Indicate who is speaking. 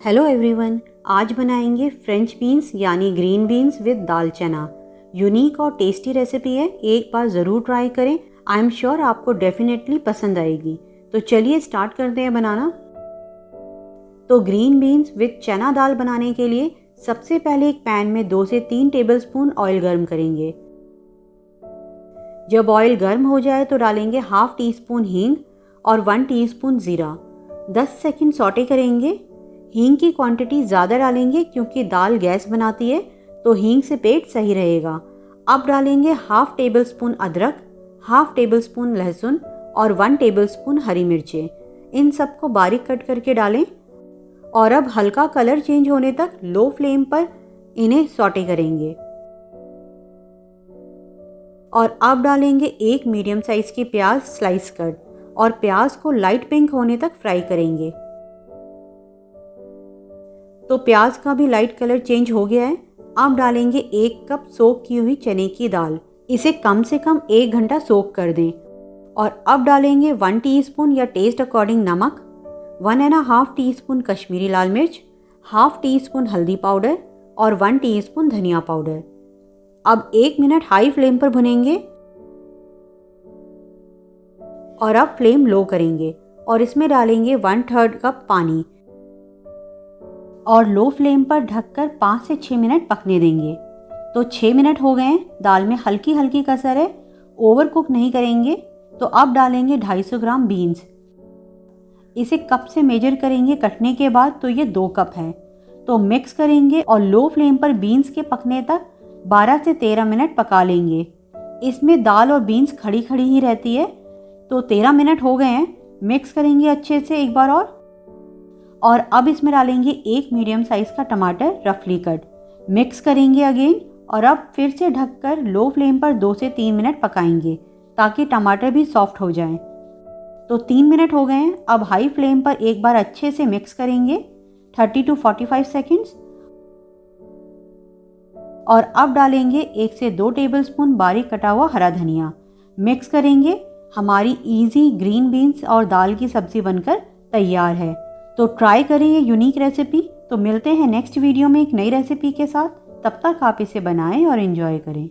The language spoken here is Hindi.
Speaker 1: हेलो एवरीवन, आज बनाएंगे फ्रेंच बीन्स यानी ग्रीन बीन्स विद दाल चना। यूनिक और टेस्टी रेसिपी है, एक बार ज़रूर ट्राई करें। आई एम श्योर आपको डेफिनेटली पसंद आएगी। तो चलिए स्टार्ट करते हैं बनाना। तो ग्रीन बीन्स विद चना दाल बनाने के लिए सबसे पहले एक पैन में 2 से 3 टेबलस्पून ऑयल गर्म करेंगे। जब ऑयल गर्म हो जाए तो डालेंगे हाफ टी स्पून हींग और 1 टीस्पून ज़ीरा। 10 सेकंड सौटे करेंगे। हींग की क्वांटिटी ज़्यादा डालेंगे क्योंकि दाल गैस बनाती है, तो हींग से पेट सही रहेगा। अब डालेंगे हाफ टेबल स्पून अदरक, हाफ टेबल स्पून लहसुन और 1 टेबल स्पून हरी मिर्चें। इन सबको बारीक कट करके डालें और अब हल्का कलर चेंज होने तक लो फ्लेम पर इन्हें सौटे करेंगे। और अब डालेंगे एक मीडियम साइज की प्याज स्लाइस कट और प्याज को लाइट पिंक होने तक फ्राई करेंगे। तो प्याज का भी लाइट कलर चेंज हो गया है। अब डालेंगे 1 कप सोक की हुई चने की दाल। इसे कम से कम 1 घंटा सोक कर दें। और अब डालेंगे 1 टीस्पून या टेस्ट अकॉर्डिंग नमक, 1.5 टीस्पून कश्मीरी लाल मिर्च, हाफ टी स्पून हल्दी पाउडर और 1 टीस्पून धनिया पाउडर। अब 1 मिनट हाई फ्लेम पर भुनेंगे और अब फ्लेम लो करेंगे और इसमें डालेंगे 1/3 कप पानी और लो फ्लेम पर ढककर 5 से 6 मिनट पकने देंगे। तो 6 मिनट हो गए हैं। दाल में हल्की हल्की कसर है, ओवर कुक नहीं करेंगे। तो अब डालेंगे 250 ग्राम बीन्स। इसे कप से मेजर करेंगे कटने के बाद, तो ये 2 कप है। तो मिक्स करेंगे और लो फ्लेम पर बीन्स के पकने तक 12 से 13 मिनट पका लेंगे। इसमें दाल और बीन्स खड़ी खड़ी ही रहती है। तो 13 मिनट हो गए हैं। मिक्स करेंगे अच्छे से एक बार और अब इसमें डालेंगे 1 मीडियम साइज का टमाटर रफली कट। मिक्स करेंगे अगेन और अब फिर से ढककर लो फ्लेम पर 2 से 3 मिनट पकाएंगे ताकि टमाटर भी सॉफ्ट हो जाएं। तो 3 मिनट हो गए हैं। अब हाई फ्लेम पर एक बार अच्छे से मिक्स करेंगे 30 to 45 सेकेंड्स। और अब डालेंगे 1 से 2 टेबलस्पून बारीक कटा हुआ हरा धनिया। मिक्स करेंगे। हमारी इजी ग्रीन बीन्स और दाल की सब्जी बनकर तैयार है। तो ट्राई करें ये यूनिक रेसिपी। तो मिलते हैं नेक्स्ट वीडियो में एक नई रेसिपी के साथ। तब तक आप इसे बनाएं और एंजॉय करें।